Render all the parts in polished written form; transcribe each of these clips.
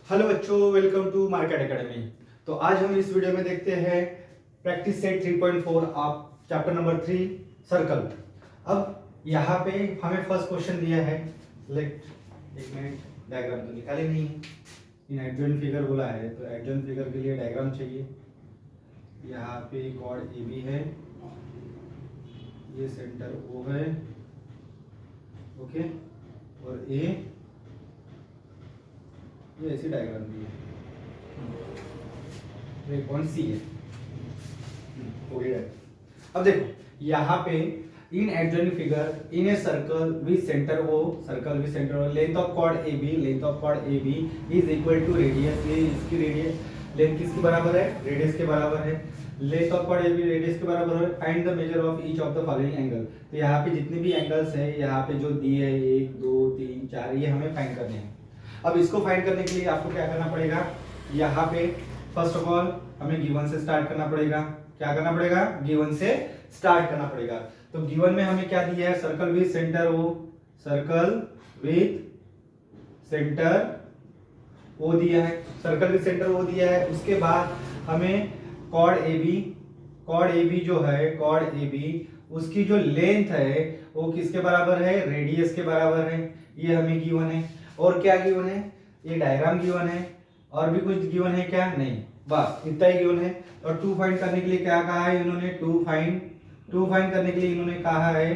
Hello बच्चों, welcome to market academy. तो आज हम इस वीडियो में देखते हैं प्रैक्टिस सेट 3.4 आप चैप्टर नंबर 3 सर्कल। अब यहाँ पे हमें फर्स्ट क्वेश्चन दिया है। लेट एक मिनट, डायग्राम तो निकाले नहीं है, इन एडजॉइंट फिगर बोला है तो एडजॉइंट फिगर के लिए डायग्राम चाहिए। यहाँ पे कॉर्ड ए बी है, ये सेंटर ओ है, ओके, और ए ये ऐसी डायग्राम दी है, एक पॉइंट सी है। हो गया। अब देखो यहाँ पे in adjoining figure in a circle with centre O, circle with centre O, length of chord A B, length of chord A B is equal to radius. ये इसकी रेडियस लेंथ किसके बराबर है? रेडियस के बराबर है। Length of chord A B radius के बराबर है। Find the measure of each of the following angle. तो यहाँ पे जितने भी एंगल्स है यहाँ पे जो दिए है 1 2 3 4, ये हमें फाइंड करने हैं। अब इसको फाइंड करने के लिए आपको क्या करना पड़ेगा? यहाँ पे फर्स्ट ऑफ ऑल हमें गिवन से स्टार्ट करना पड़ेगा। क्या करना पड़ेगा? गिवन से स्टार्ट करना पड़ेगा। तो गिवन में हमें क्या दिया है? Circle with centre O, circle with centre O दिया है, सर्कल विद सेंटर ओ दिया है। उसके बाद हमें chord A B, chord A B जो है, कॉर्ड ए बी उसकी जो लेंथ है वो किसके बराबर है? रेडियस के बराबर है। ये हमें गिवन है। और क्या गिवन है? ये डायग्राम गिवन है। और भी कुछ गिवन है क्या? नहीं, बस इतना ही गिवन है। और टू फाइंड करने के लिए क्या कहा है इन्होंने? टू फाइंड करने के लिए इन्होंने कहा है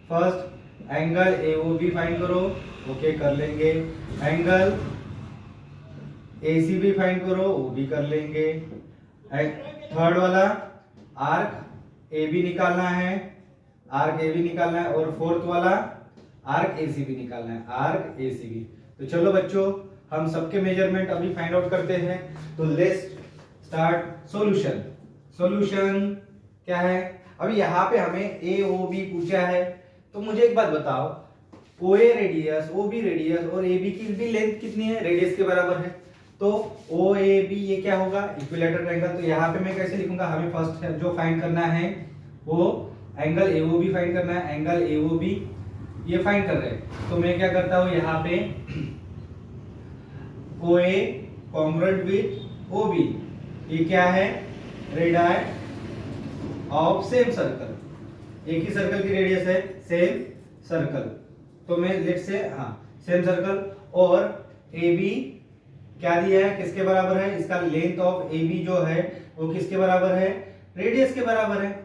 first angle A O B find करो। ओके, कर लेंगे। Angle A C B find करो, वो भी कर लेंगे। थर्ड वाला आर्क ए बी निकालना है, आर्क ए बी निकालना है। और फोर्थ वाला आर्क ए सी बी निकालना है, आर्क ए सी बी। तो चलो बच्चों, हम सबके मेजरमेंट अभी फाइंड आउट करते हैं। तो लेट्स स्टार्ट सॉल्यूशन। सॉल्यूशन क्या है? अभी यहाँ पे हमें ए ओ बी पूछा है, तो मुझे एक बात बताओ, ओ ए रेडियस, ओ बी रेडियस और ए बी की भी लेंथ कितनी है? रेडियस के बराबर है। तो ओ ए बी ये क्या होगा? Equilateral triangle. तो यहाँ पे मैं कैसे लिखूंगा? हमें फर्स्ट जो फाइंड करना है वो angle A O B find करना है। एंगल ए ओ बी ये फाइंड कर रहे हैं, तो मैं क्या करता हूँ यहाँ पे ओ ए कॉन्ग्रुएंट विद ओ बी, ये क्या है? Radius of same circle. एक ही सर्कल की रेडियस है, सेम सर्कल। तो मैं लेट्स से सेम सर्कल। और ए बी क्या दिया है? किसके बराबर है? इसका लेंथ ऑफ ए बी जो है वो किसके बराबर है? रेडियस के बराबर है।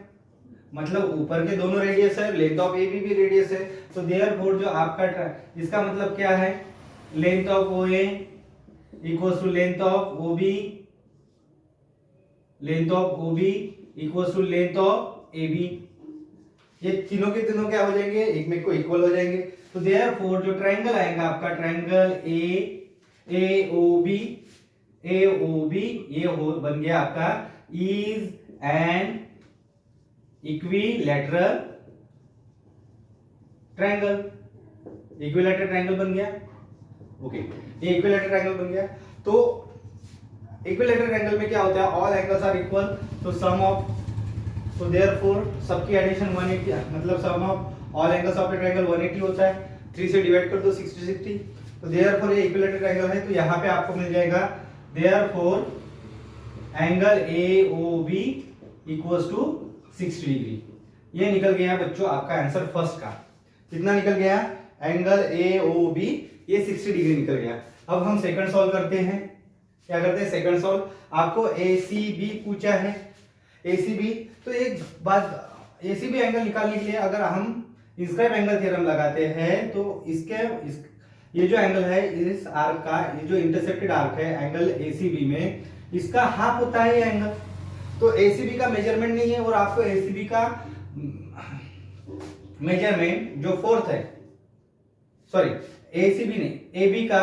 मतलब ऊपर के दोनों रेडियस है, लेंथ ऑफ ए बी भी रेडियस है। तो देयरफॉर जो आपका इसका मतलब क्या है? Length of O A equals to length of O B, length of O B equals to length of A B. ये तीनों के तीनों क्या हो जाएंगे? एक में को इक्वल हो जाएंगे। तो देयरफॉर जो ट्रायंगल आएगा आपका, triangle A O B, A O B ये हो बन गया आपका is an equilateral triangle. Equilateral triangle बन गया। ओके, ये इक्विलैटरल ट्रायंगल बन गया। तो इक्विलैटरल ट्रायंगल में क्या होता है? ऑल एंगल्स आर इक्वल, तो सम ऑफ, तो देयरफॉर सबकी एडिशन 180, मतलब sum of all angles of a triangle 180 होता है। 3 से डिवाइड कर दो 60 60। तो देयरफॉर ये इक्विलैटरल ट्रायंगल है। तो यहाँ पे आपको मिल जाएगा therefore angle A O B equals to 60 degree. ये निकल गया बच्चों आपका आंसर फर्स्ट का। कितना निकल गया? एंगल ए ओ बी ये 60 डिग्री निकल गया। अब हम सेकंड सॉल्व करते हैं। क्या करते हैं? Second solve. आपको ए सी बी पूछा है, ए सी बी। तो एक बात, ए सी बी एंगल निकालने के लिए अगर हम इंस्क्राइब एंगल थ्योरम लगाते हैं तो ये जो एंगल है इस आर्क का, ये जो इंटरसेप्टेड आर्क है एंगल ए सी बी में, इसका हाफ होता है ये एंगल। तो एसीबी का मेजरमेंट नहीं है, और आपको एसीबी का मेजरमेंट जो फोर्थ है, सॉरी एसीबी नहीं, एबी का,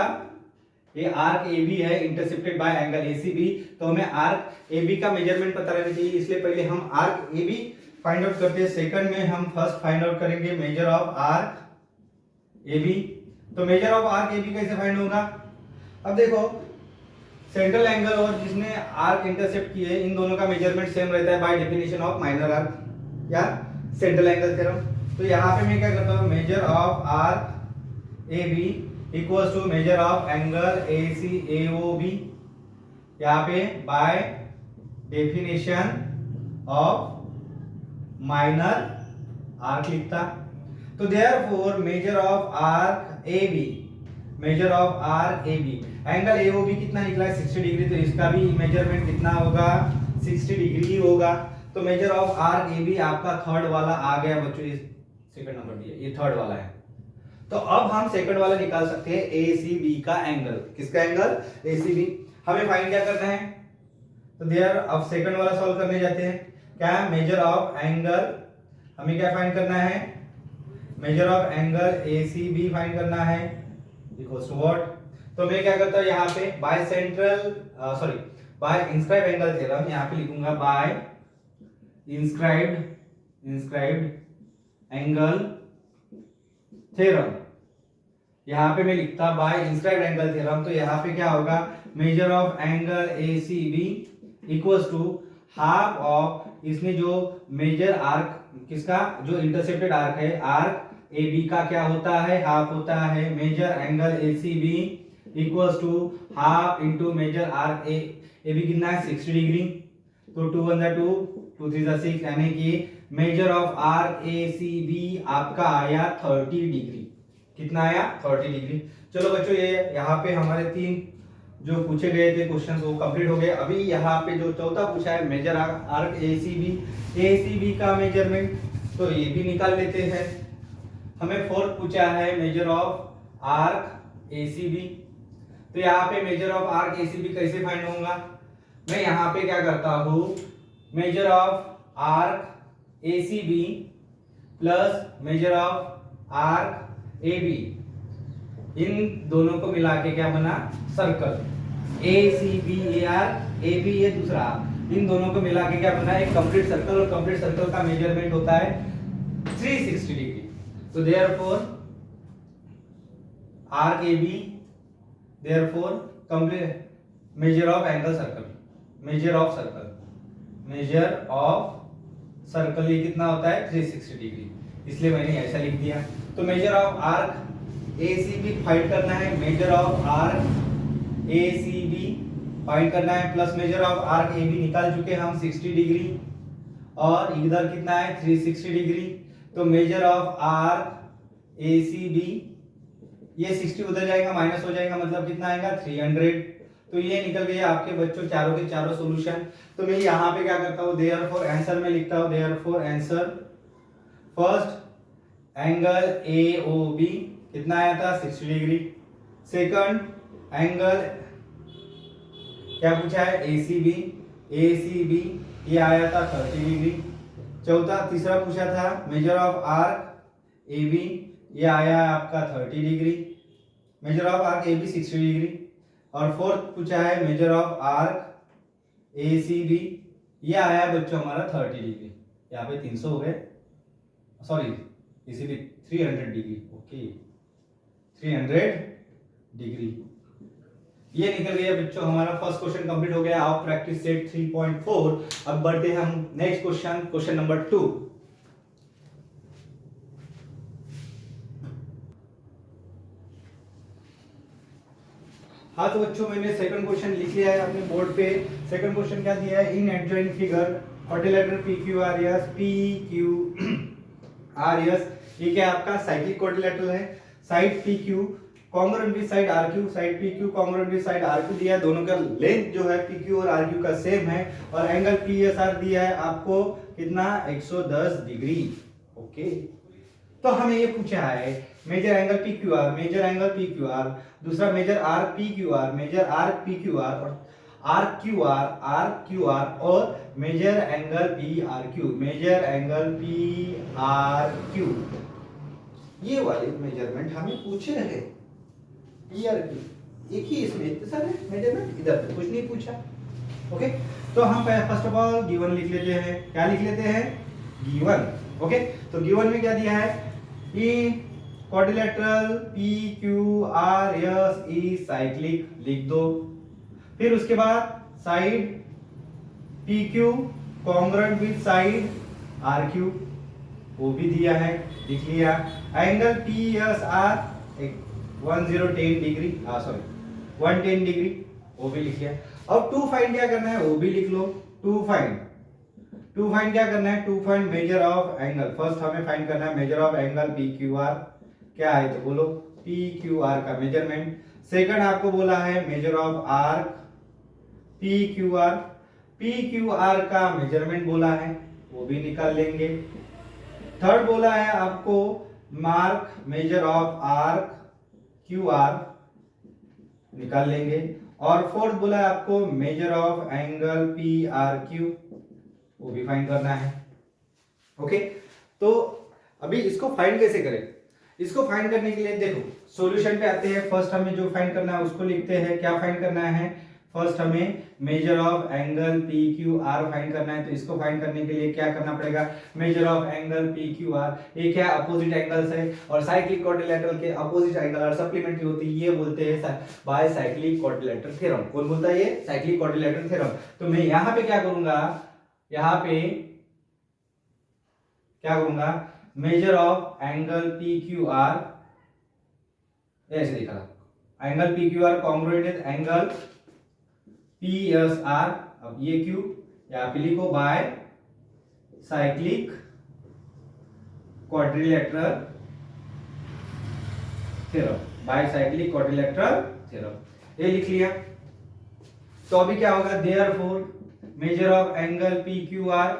ये आर्क एबी है इंटरसेप्टेड बाय एंगल एसीबी। तो हमें आर्क एबी का मेजरमेंट पता रहना चाहिए, इसलिए पहले हम आर्क एबी फाइंड आउट करते हैं। सेकंड में हम फर्स्ट फाइंड आउट करेंगे मेजर ऑफ आर्क एबी। तो मेजर ऑफ आर्क एबी कैसे फाइंड होगा? अब देखो, सेंट्रल एंगल और जिसने आर्क इंटरसेप्ट किए इन दोनों का मेजरमेंट सेम रहता है by definition of minor arc या सेंट्रल एंगल थ्योरम। तो यहाँ पे मैं क्या करता हूँ? Measure of arc A B equals to measure of angle ACAOB, यहाँ पे by definition of minor arc लिखता। तो therefore measure of arc AB, measure of arc AB, angle AOB कितना निकला है 60 डिग्री, तो इसका भी मेजरमेंट कितना होगा 60 डिग्री ही होगा। तो मेजर ऑफ आर्क AB आपका थर्ड वाला आ गया बच्चों, ये सेकंड नंबर दिया, ये थर्ड वाला है। तो अब हम सेकंड वाला निकाल सकते हैं ACB का एंगल। किसका एंगल ACB। हमें फाइंड क्या करना है, तो देयर अब सेकंड वाला सॉल्व करने जाते हैं। क्या मेजर ऑफ एंगल, हमें क्या फाइंड करना है, measure of angle ACB find करना है इक्वल्स टू व्हाट। तो मैं क्या करता हूं यहाँ पे by central by inscribe angle theorem, यहाँ पे लिखूंगा बाय इंस्क्राइब्ड एंगल थ्योरम। यहाँ पे मैं लिखता बाय इंस्क्राइब्ड एंगल थ्योरम, तो यहाँ पे क्या होगा measure of angle ACB equals to half of, इसमें जो मेजर आर्क किसका, जो इंटरसेप्टेड आर्क है आर्क AB का क्या होता है हाफ होता है, measure angle ACB equals to half into measure arc AB कितना है 60 डिग्री, तो 2 1 2 2 3 6, यानी कि मेजर ऑफ आर्क ACB आपका आया 30 डिग्री। कितना आया 30 डिग्री। चलो बच्चों ये यहाँ पे हमारे 3 जो पूछे गए थे क्वेश्चंस वो कंप्लीट हो गए। अभी यहाँ पे जो चौथा पूछा है मेजर आर्क ACB का मेजरमेंट, तो ये भी निकाल लेते हैं। हमें फोर्थ पूछा है मेजर ऑफ आर्क ACB, तो यहाँ पे मेजर ऑफ आर्क ACB कैसे फाइंड होगा, मैं यहाँ पे क्या करता हूँ measure of arc ACB plus measure of arc AB, इन दोनों को मिला के क्या बना सर्कल ACB AB, ये दूसरा, इन दोनों को मिला के क्या बना एक कंप्लीट सर्कल, और कंप्लीट सर्कल का मेजरमेंट होता है 360 डिग्री। तो therefore arc AB, therefore complete major of angle circle, measure of circle ये कितना होता है 360 डिग्री, इसलिए मैंने ऐसा लिख दिया। तो measure of arc ACB find करना है, measure of arc ACB find करना है, plus measure of arc AB निकाल चुके हम 60 डिग्री, और इधर कितना है 360 डिग्री। तो मेजर ऑफ आर्क ACB, ये 60 उधर जाएगा माइनस हो जाएगा, मतलब कितना आएगा 300। तो ये निकल गया आपके बच्चों चारों के चारों सॉल्यूशन। तो मैं यहाँ पे क्या करता हूँ देयरफॉर आंसर में लिखता हूँ, therefore answer first angle AOB कितना आया था 60 डिग्री, सेकंड एंगल क्या पूछा है ACB ये आया था 30 डिग्री, चौथा तीसरा पूछा था मेजर ऑफ आर्क AB, ये आया आपका 30 degree, major of arc AB 60 degree, और फोर्थ पूछा है मेजर ऑफ आर्क ACB, ये आया बच्चों हमारा 30 डिग्री। यहाँ पे 300 हो गए, sorry ACB 300 degree, okay 300 degree. ये निकल गया बच्चों हमारा फर्स्ट क्वेश्चन कंप्लीट हो गया ऑफ प्रैक्टिस सेट 3.4। अब बढ़ते हैं हम नेक्स्ट क्वेश्चन नंबर 2। हाँ तो बच्चों मैंने सेकंड क्वेश्चन लिख लिया है अपने बोर्ड पे। सेकंड क्वेश्चन क्या दिया है, इन एडजॉइंट फिगर क्वाड्रिलेटरल PQRS, ये क्या आपका साइक्लिक क्वाड्रिलेटरल है। Side PQ congruent with side RQ, side PQ congruent with side RQ दिया है, दोनों का लेंथ जो है PQ और RQ का सेम है, और एंगल PSR दिया है आपको कितना 110 डिग्री। ओके तो हमें ये पूछा है मेजर एंगल PQR, दूसरा मेजर RPQR, मेजर RPQR और RQR और मेजर एंगल PRQ, ये वाले मेजरमेंट हमें पूछे हैं। PRQ एक ही इसमें इतने सारे मेजरमेंट, इधर तो कुछ नहीं पूछा। ओके तो हम फर्स्ट ऑफ ऑल गिवन लिख लेते हैं। क्या लिख लेते हैं गिवन। ओके तो गिवन में क्या दिया है, क्वाड्रिलेटरल PQRS इज साइक्लिक लिख दो, फिर उसके बाद side PQ congruent with side RQ वो भी दिया है लिख लिया, angle PSR 1010 degree, sorry 110 degree, वो भी लिख लिया। अब टू फाइंड क्या करना है वो भी लिख लो। टू फाइंड क्या करना है, to find measure of angle. First हमें फाइंड करना है measure of angle P Q R, क्या है तो बोलो पी क्यू आर का मेजरमेंट। सेकंड आपको बोला है measure of arc P Q R, P Q R का मेजरमेंट बोला है, वो भी निकाल लेंगे। थर्ड बोला है आपको mark major of arc Q are, निकाल लेंगे। और फोर्थ बोला है आपको measure of angle P R Q, वो भी फाइंड करना है। ओके, तो अभी इसको फाइंड कैसे करें? इसको फाइंड करने के लिए देखो सॉल्यूशन पे आते हैं। फर्स्ट हमें जो फाइंड करना है उसको लिखते हैं। क्या फाइंड करना है? फर्स्ट हमें measure of angle P Q are find करना है। तो इसको फाइंड करने के लिए क्या करना पड़ेगा? Major of angle P Q R, ये क्या अपोजिट एंगल्स है और साइक्लिक क्वाड्रिलेटरल के अपोजिट एंगल और सप्लीमेंट्री होती है, ये बोलते हैं बाय साइक्लिक क्वाड्रिलेटरल थ्योरम। कौन बोलता है ये? Cyclic quadrilateral theorem. तो मैं यहाँ पे क्या करूंगा, यहाँ पे क्या करूंगा, measure of angle P Q R, ऐसे लिखा था angle P Q R congruent with angle P S R. अब ये क्यू यहाँ पे लिखो by cyclic quadrilateral theorem, by cyclic quadrilateral theorem, ये लिख लिया। तो अभी क्या होगा, therefore measure of angle P Q R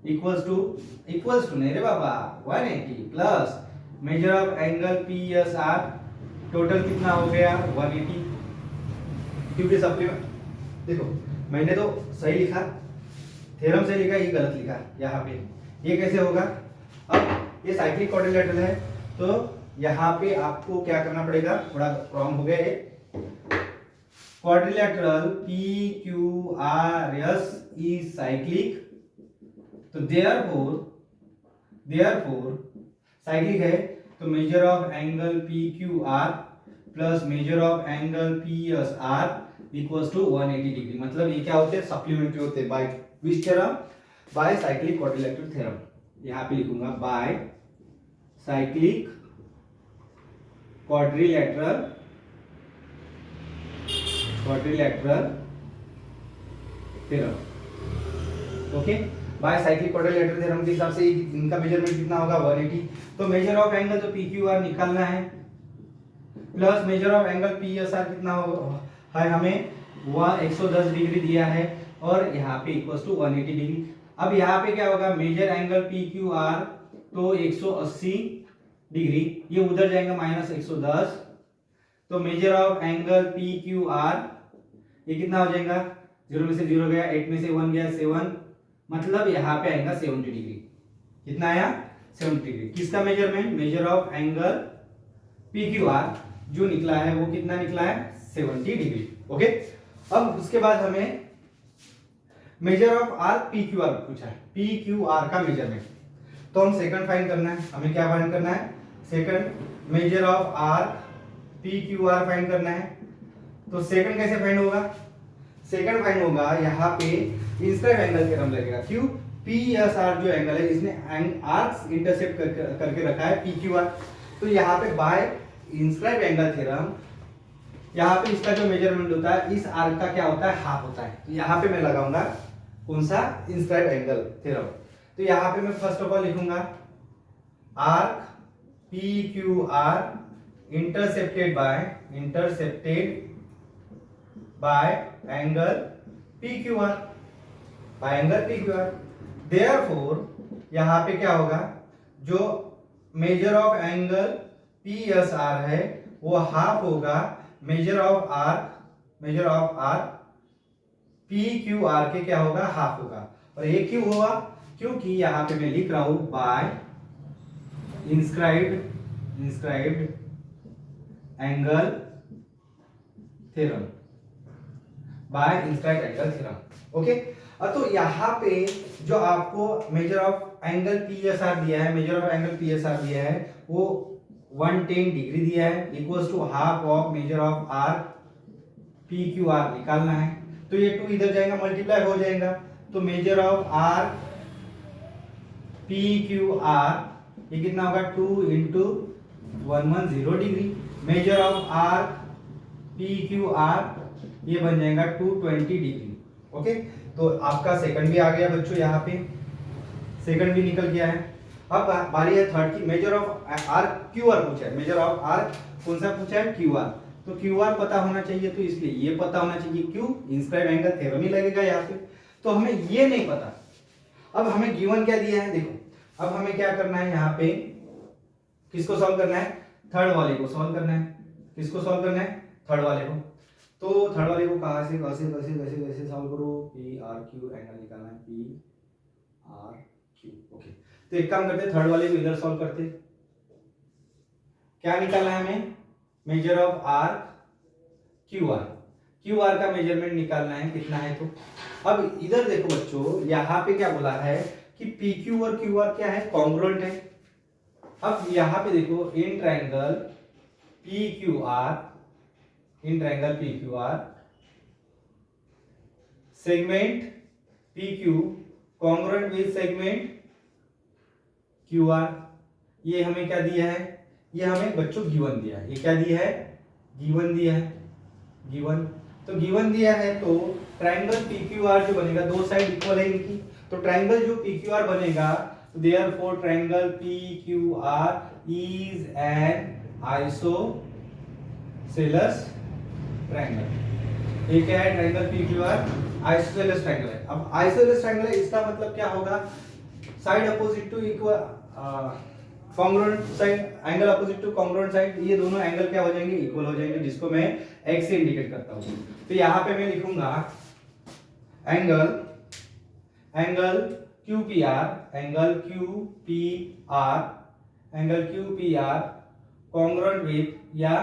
equals to नहीं रे बाबा 180 plus measure of angle P S R, total कितना हो गया 180। क्योंकि सप्लीमेंट देखो मैंने तो सही लिखा, थ्योरम से लिखा, ये गलत लिखा यहाँ पे, ये कैसे होगा? अब ये साइक्लिक क्वाड्रिलेटरल है तो यहाँ पे आपको क्या करना पड़ेगा, थोड़ा रॉन्ग हो गया है। Quadrilateral P Q R S is cyclic, तो देयरफॉर साइक्लिक है तो measure of angle P Q R plus measure of angle P S R equals to 180 degree. मतलब ये क्या होते हैं? सप्लीमेंट्री होते हैं। By which theorem? By cyclic quadrilateral theorem. यहाँ पे लिखूंगा by cyclic quadrilateral theorem. Okay, by cyclic quadrilateral theorem के हिसाब से इनका मेजरमेंट कितना होगा 180। तो मेजर ऑफ एंगल तो पी क्यू आर निकालना है plus measure of angle P S are कितना होगा है, हमें 110 डिग्री दिया है और यहाँ पे इक्वल्स टू 180 डिग्री। अब यहाँ पे क्या होगा, measure angle P Q R तो 180 डिग्री, ये उधर जाएगा माइनस 110, तो measure of angle P Q R ये कितना हो जाएगा, 0 में से 0 गया, 8 में से 1 गया 7, मतलब यहाँ पे आएगा 70 डिग्री। कितना आया? 70 डिग्री। किसका measurement? Major of angle P Q are जो निकला है वो कितना निकला है? 70 डिग्री। ओके, अब उसके बाद हमें measure of arc P Q R पूछा है, पी क्यू आर का मेजरमेंट। तो हम सेकंड फाइंड करना है, हमें क्या फाइंड करना है? Second major of arc P Q are find करना है। तो सेकंड कैसे फाइंड होगा? सेकंड फाइंड होगा यहाँ पे इंस्क्राइब एंगल थ्योरम लगेगा। क्यों? पी एस आर जो एंगल है इसने आर्क्स इंटरसेप्ट करके रखा है पी क्यू आर, तो यहाँ पे बाय इंस्क्राइब एंगल थ्योरम यहाँ पे इसका जो मेजरमेंट होता है इस आर्क का क्या होता है? हाफ होता है। तो यहाँ पे मैं लगाऊंगा कौन सा? Inscribe angle theorem. तो यहाँ पे मैं फर्स्ट ऑफ ऑल लिखूंगा arc P Q are intercepted bye angle P Q are, bye angle P Q are. Therefore यहाँ पे क्या होगा, जो major of angle P S are है वो हाफ होगा measure of arc P Q are के क्या होगा? हाफ होगा। और ये क्यों हुआ? क्योंकि यहाँ पे मैं लिख रहा हूं by inscribed angle theorem, by inscribed angle theorem. Okay, तो यहाँ पे जो आपको measure of angle P S R दिया है, measure of angle P S R दिया है वो 110 डिग्री दिया है, equals to half of measure of arc P Q R निकालना है। तो ये 2 इधर जाएगा, मल्टीप्लाई हो जाएगा, तो measure of arc P Q R ये कितना होगा? 2 into 110 degree. Major of arc P Q R ये बन जाएगा 220 डिग्री। ओके, तो आपका सेकंड भी आ गया बच्चों, यहाँ पे सेकंड भी निकल गया है। अब बारी है थर्ड की। Measure of arc Q R पूछा है, मेजर ऑफ आर कौन सा पूछा है, क्यू आर। तो क्यू आर पता होना चाहिए, तो इसलिए ये पता होना चाहिए, क्यों इंस्क्राइब एंगल थ्योरम ही लगेगा यहाँ पे। तो हमें ये नहीं पता। अब हमें गिवन क्या दिया है, देखो अब हमें क्या करना है, यहाँ पे किसको सॉल्व करना है, थर्ड वाले को सॉल्व करना है। किसको सॉल्व करना है, थर्ड वाले को। तो थर्ड वाले को कहाँ से कैसे कैसे कैसे कैसे सॉल्व करो, पी आर क्यू एंगल निकालना है, पी आर क्यू। ओके, तो एक काम करते हैं, थर्ड वाले को इधर सॉल्व करते हैं। क्या निकालना है हमें, measure of arc Q R. Q R का मेजरमेंट निकालना है, कितना है। तो अब इधर देखो बच्चों, यहाँ पे क्या बोला है कि पी क्यू और क्यू आर क्या है, कॉन्ग्रुएंट है। अब यहाँ पे देखो, in triangle P Q are, in triangle P Q are segment P Q congruent with segment Q R. ये हमें क्या दिया है, ये हमें बच्चों गिवन दिया है। ये क्या दिया है, गिवन दिया है, गिवन। तो गिवन दिया है, तो ट्रायंगल पी क्यू आर जो बनेगा, दो साइड इक्वल है इनकी, तो ट्रायंगल जो पी क्यू आर बनेगा, therefore triangle P Q R is an isosceles triangle. ये क्या है, triangle P Q R isosceles triangle है। अब आइसोसेलेस ट्रायंगल है, इसका मतलब क्या होगा, side opposite to equal congruent side, angle opposite to congruent side, ये दोनों एंगल क्या हो जाएंगे, इक्वल हो जाएंगे, जिसको मैं x से इंडिकेट करता हूं। तो यहां पे मैं लिखूंगा angle, angle QPR, angle QPR, angle QPR congruent with या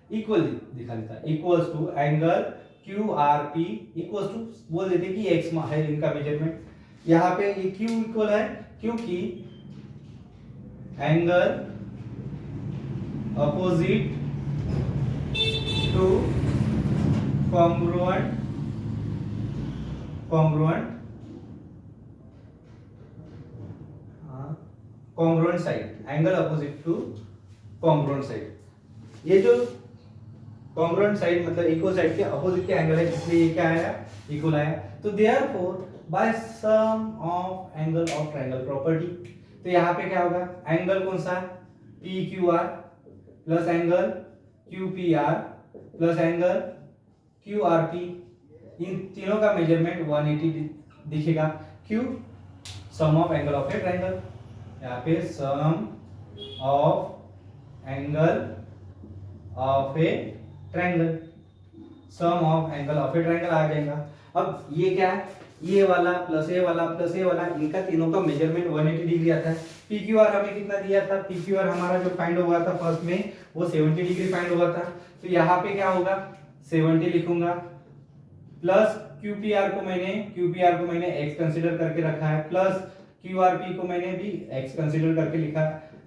इक्वल दिखा देता है, equals to angle QRP equals to बोल देते कि x है इनका मेजरमेंट। यहाँ पे ये Q इक्वल है, क्योंकि angle opposite to congruent, congruent congruent side, angle opposite to congruent side. ये जो कॉन्ग्रुएंट साइड मतलब इक्वल साइड के अपोजिट के एंगल है, इसलिए ये क्या आया, इक्वल आया। तो therefore by sum of angle of triangle property, तो यहाँ पे क्या होगा, एंगल कौन सा, P Q R plus angle Q P R plus angle Q R P, इन तीनों का मेजरमेंट 180 दिखेगा। क्यों, sum of angle of a triangle, यहाँ पे sum of angle of a triangle, sum of angle of a triangle आ जाएगा। अब ये क्या है, ये वाला प्लस ए वाला प्लस ए वाला, इनका तीनों का मेजरमेंट 180 डिग्री आता है। पी क्यू आर हमें कितना दिया था, पी क्यू आर हमारा जो फाइंड हुआ था फर्स्ट में वो 70 डिग्री फाइंड हुआ था। तो यहाँ पे क्या होगा, 70 लिखूंगा, प्लस QPR को मैंने x कंसीडर करके रखा है, प्लस QRP को मैंने भी x कंसीडर करके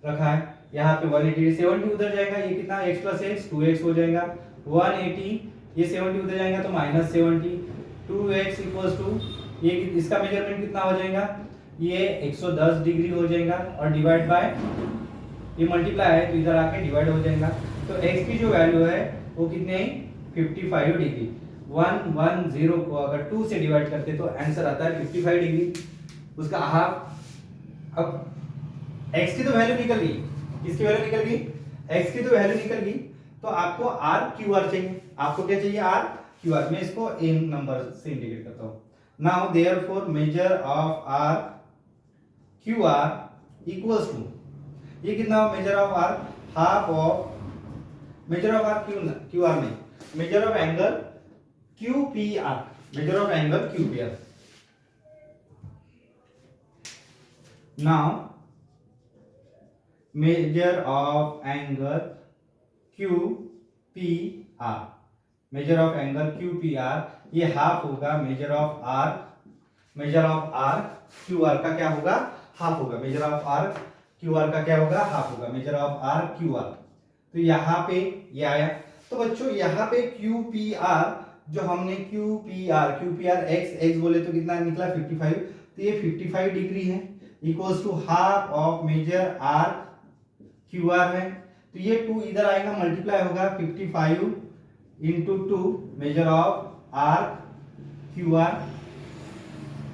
रखा है। यहाँ पे 180, 70 उधर जाएगा, ये कितना x प्लस x 2x हो जाएगा, 180 ये 70 उधर जाएगा तो माइनस 70, 2x इक्वल्स टू ये इसका मेजरमेंट कितना हो जाएगा, ये 110 डिग्री हो जाएगा, और डिवाइड बाय ये मल्टीप्लाई है तो इधर आके डिवाइड हो जाएगा। तो x की जो वैल्यू है वो कितनी आई, 55 डिग्री। 110 को अगर 2 से डिवाइड करते तो आंसर आता है 55 डिग्री, उसका हाफ। अब x की तो वैल्यू निकल गई, किसकी वैल्यू निकल गई, x की तो वैल्यू निकल गई, तो आपको r q r चाहिए। आपको क्या चाहिए, r q r। मैं इसको n नंबर से इंडिकेट करता हूं। Now therefore measure of r q r equals to, ये कितना हो, measure of r half of, measure of r q r नहीं, measure of angle QPR, measure of angle QPR। Now measure of angle QPR, measure of angle QPR ये half होगा, measure of R QR का क्या होगा, half होगा, measure of R QR का क्या होगा, हाफ होगा, मेजर ऑफ R QR। तो यहाँ पे ये आया। तो बच्चों यहाँ पे QPR जो हमने QPR x बोले तो कितना निकला 55, तो ये 55 डिग्री है, equals to half of measure R QR है, तो ये 2 इधर आएगा, मल्टीप्लाई होगा 55 into 2 measure of arc Q R.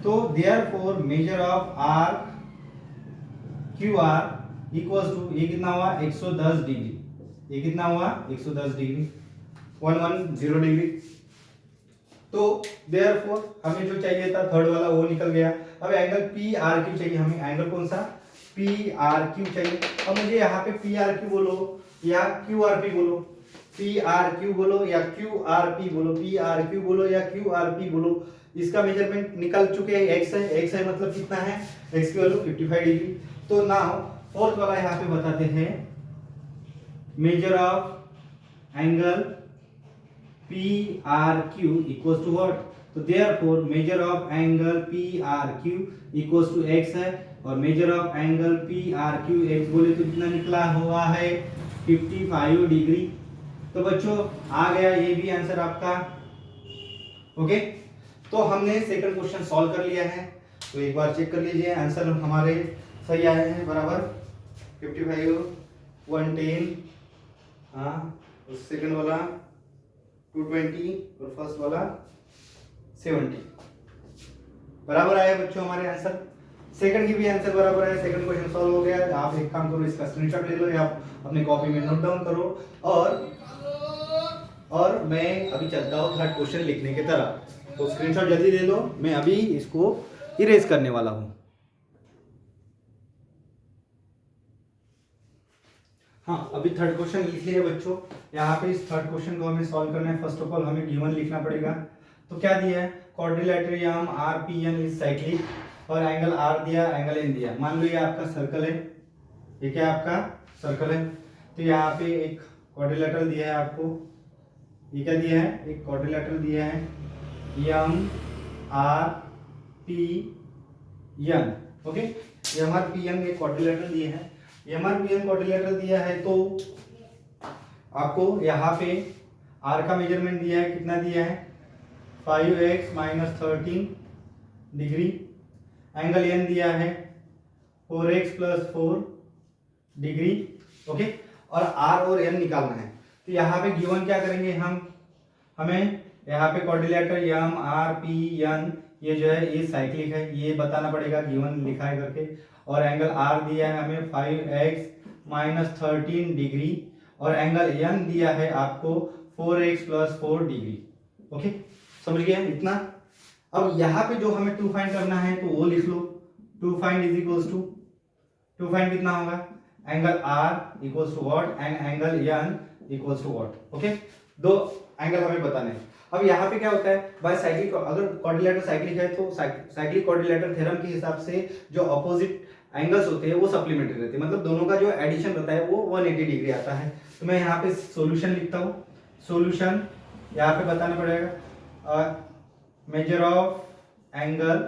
तो therefore measure of arc Q R equals to, ये कितना हुआ 110 डिग्री, ये कितना हुआ 110 डिग्री, 110 डिग्री। तो देयरफॉर हमें जो चाहिए था थर्ड वाला वो निकल गया। अब एंगल पी आर क्यू चाहिए हमें, एंगल कौन सा पी आर क्यू चाहिए। अब मुझे यहाँ पे पी आर क्यू बोलो या क्यू आर पी बोलो, पी आर क्यू बोलो या क्यू आर पी बोलो, पी आर क्यू बोलो या क्यू आर पी बोलो, इसका मेजरमेंट निकल चुके हैं, एक्स है, एक्स है मतलब कितना है, एक्स की वैल्यू 55 डिग्री। तो नाउ फोर्थ वाला यहाँ पे बताते हैं measure of angle P R Q equals to what. तो therefore measure of angle P R Q equals to x है, और measure of angle P R Q x बोले तो कितना निकला हुआ है 55 डिग्री। तो बच्चों आ गया ये भी आंसर आपका। ओके, तो हमने सेकंड क्वेश्चन सॉल्व कर लिया है, तो एक बार चेक कर लीजिए आंसर हमारे सही आए हैं बराबर 55 110, हाँ सेकंड वाला 220 और फर्स्ट वाला 70 बराबर आया बच्चों हमारे आंसर। सेकंड की भी आंसर बराबर है, सेकंड क्वेश्चन सॉल्व हो गया। आप एक काम करो, इसका स्क्रीनशॉट ले लो या आप अपने कॉपी में नोट डाउन करो, और मैं अभी चलता हूँ थर्ड क्वेश्चन लिखने की तरफ। तो स्क्रीनशॉट जल्दी ले लो, मैं अभी इसको इरेज करने वाला हूँ। हाँ, अभी थर्ड क्वेश्चन लिख लिया बच्चों। यहाँ पे इस थर्ड क्वेश्चन को हमें सॉल्व करना है। फर्स्ट ऑफ ऑल हमें गिवन लिखना पड़ेगा। तो क्या दिया है, quadrilateral R P N is cyclic, और एंगल आर दिया, एंगल एन दिया। मान लो ये आपका सर्कल है, ये क्या आपका सर्कल है। तो यहाँ पे एक क्वाड्रिलेटरल दिया है आपको, ये क्या दिया है, एक क्वाड्रिलेटरल दिया है M R P N. Okay, M R P N एक क्वाड्रिलेटरल दिए हैं, M R P N quadrilateral दिया है। तो आपको यहाँ पे आर का मेजरमेंट दिया है, कितना दिया है 5x - 13 डिग्री, एंगल एन दिया है 4x + 4 डिग्री। ओके, और आर और एन निकालना है। तो यहाँ पे गिवन क्या करेंगे हमें यहाँ पे quadrilateral M R P N, ये जो है ये साइक्लिक है, ये बताना पड़ेगा गिवन लिखा है करके। और एंगल आर दिया है हमें 5x - 13 डिग्री, और एंगल एन दिया है आपको 4x + 4 डिग्री। ओके, समझ गए इतना। अब यहाँ पे जो हमें टू फाइंड करना है तो वो लिख लो, to find is equals to, to find कितना होगा, angle R equals to what and angle N equals to what. Okay, दो एंगल हमें बताने हैं। अब यहाँ पे क्या होता है, बाय साइक्लिक, अगर क्वाड्रिलेटरल साइक्लिक है तो साइक्लिक क्वाड्रिलेटरल थ्योरम के हिसाब से जो अपोजिट एंगल्स होते हैं वो सप्लीमेंट्री रहते हैं, मतलब दोनों का जो एडिशन रहता है वो 180 डिग्री आता है। तो मैं यहाँ पे सॉल्यूशन लिखता हूँ, सॉल्यूशन यहाँ पे बताना पड़ेगा मेजर ऑफ एंगल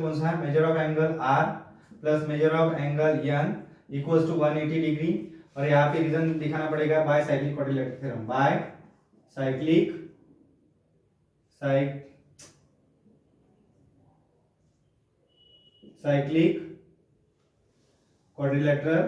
कौन सा है, measure of angle R plus measure of angle N equals to 180 degree. और यहाँ पे रीजन दिखाना पड़ेगा by cyclic quadrilateral theorem, by cyclic quadrilateral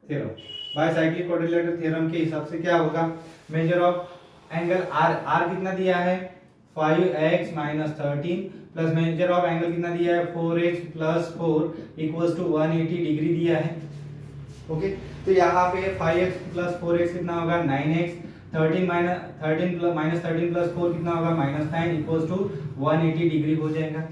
theorem. By cyclic quadrilateral theorem के हिसाब से क्या होगा, मेजर ऑफ एंगल आर कितना दिया है 5x - 13 plus measure of angle कितना दिया है 4x + 4 इक्वल्स टू 180 डिग्री दिया है। ओके, तो यहाँ पे 5x + 4x कितना होगा 9x, 13 + 4 कितना होगा -9 इक्वल्स टू 180 डिग्री हो जाएगा।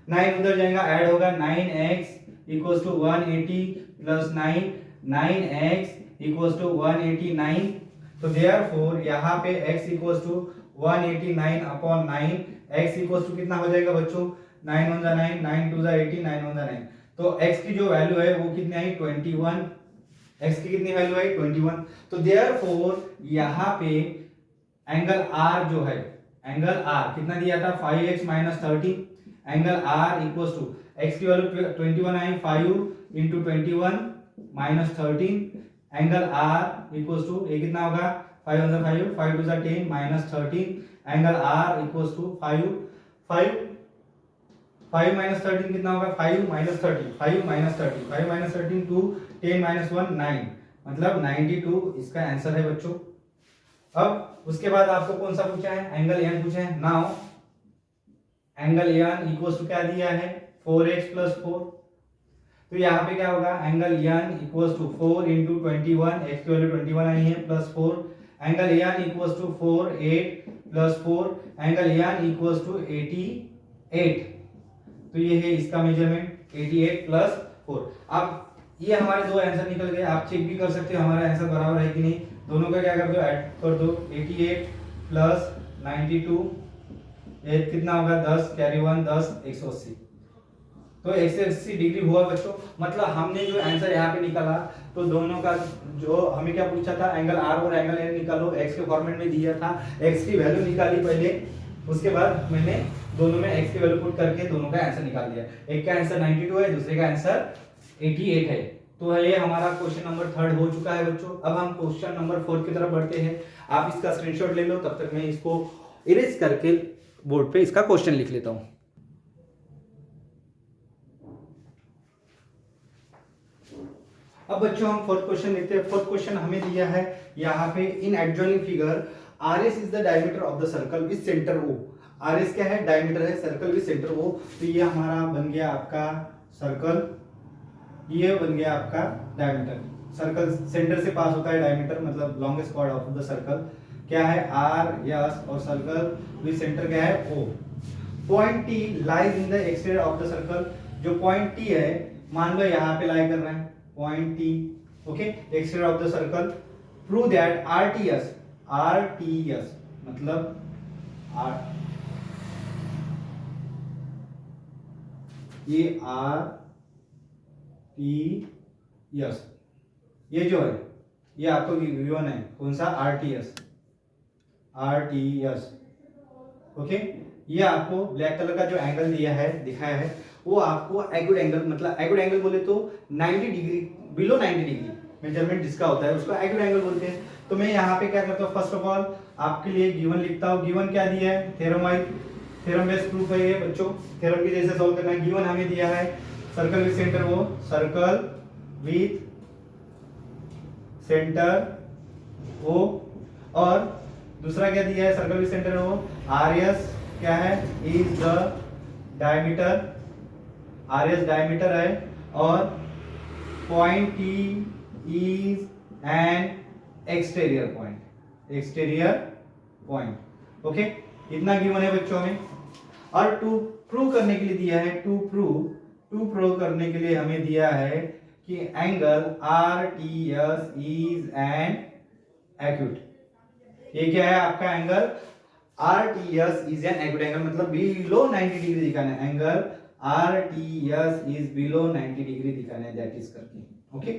9 उधर जाएगा, ऐड होगा 9x equals to 180 + 9, 9x equals to 189। तो देयरफॉर यहाँ पे x equals to 189/9, x equals to कितना हो जाएगा बच्चों 9 × 9, 9 × 18, 9 × 9। तो x की जो वैल्यू है वो कितनी आई 21, x की कितनी वैल्यू आई 21। तो देयरफॉर यहाँ पे एंगल r जो है, एंगल r कितना दिया था 5x - 13, angle r equals to x की वैल्यू 21 आई, 5 × 21 - 13, एंगल r इक्वल्स टू ये कितना होगा 5 × 5, 5 × 10 - 13, angle r equals to 5 5 minus 13 कितना होगा? 5 माइनस 30, 5 माइनस 30, 5 माइनस 13 2, 10 माइनस 1 9, मतलब 92 इसका आंसर है बच्चों। अब उसके बाद आपको कौन सा पूछा है? एंगल एन पूछा है। Now angle N equal to क्या दिया है? 4x plus 4। तो यहाँ पे क्या होगा? Angle N equal to 4 into 21, x की वैल्यू 21 आई है, plus 4। Angle N equal to 4 8 plus 4, angle N equal to 88। तो ये है इसका मेजरमेंट 88 प्लस 4। अब ये हमारे दो आंसर निकल गए। आप चेक भी कर सकते हो हमारा आंसर बराबर है कि नहीं। दोनों का क्या कर दो? ऐड कर दो। 88 प्लस 92 ये कितना होगा? 10 कैरी 1 10 180। तो 180 डिग्री हुआ बच्चों। मतलब हमने जो आंसर यहाँ पे निकाला, तो दोनों का जो हमें क्या पूछा था? एंगल आर और एंगल एन निकालो, एक्स के फॉर्मेट में दिया था। एक्स की वैल्यू निकाली पहले, उसके बाद मैंने दोनों में एक्स की वैल्यू पुट करके दोनों का आंसर निकाल दिया। एक का आंसर 92 है, दूसरे का आंसर 88 है। तो ये हमारा क्वेश्चन नंबर 3 हो चुका है बच्चों। अब हम क्वेश्चन नंबर 4 की तरफ बढ़ते हैं। आप इसका स्क्रीनशॉट ले लो, तब तक मैं इसको इरेज करके बोर्ड पे इसका क्वेश्चन लिख लेता हूं। अब बच्चों हम फोर्थ क्वेश्चन देखते हैं। फोर्थ क्वेश्चन हमें दिया है यहाँ पे, in adjoining figure RS is the diameter of the circle with centre O। RS क्या है? डायमीटर है सर्कल विद सेंटर O। तो ये हमारा बन गया आपका सर्कल, ये बन गया आपका डायमीटर। सर्कल सेंटर से पास होता है डायमीटर, मतलब longest chord of the circle क्या है? RS, और सर्कल विद सेंटर क्या है? O। Point T lies in the exterior of the circle. जो पॉइंट T है, मान लो यहाँ पे लाई कर रहे हैं point T, okay, exterior of the circle. Prove that RTS मतलब ये RTS, ये जो है ये आपको गिवन है, कौन सा? RTS, okay. ये आपको ब्लैक कलर का जो एंगल दिया है, दिखाया है, वो आपको एक्यूट एंगल, मतलब एक्यूट एंगल बोले तो 90 डिग्री, बिलो 90 डिग्री मेजरमेंट जिसका होता है उसको एक्यूट एंगल बोलते हैं। तो मैं यहाँ पे क्या करता हूँ? फर्स्ट ऑफ ऑल आपके लिए गिवन लिखता हूँ। गिवन क्या दिया है? Theorem wise, theorem based proof है ये बच्चों। थ्योरम की जैसे सॉल्व करना है। गिवन हमें दिया है सर्कल विद सेंटर वो, सर्कल विद सेंटर वो, और दूसरा क्या दिया है? सर्कल विद सेंटर वो, RS क्या है? Is the diameter, RS diameter है, और point T is an exterior point, okay. इतना गिवन है बच्चों में। और टू प्रूव करने के लिए दिया है, टू प्रूव करने के लिए हमें दिया है कि angle RTS is an acute. ये क्या है आपका? Angle RTS is an acute angle, मतलब बिलो 90 डिग्री दिखाना है। Angle RTS is below 90 degree दिखाना है, दैट इज करके, ओके।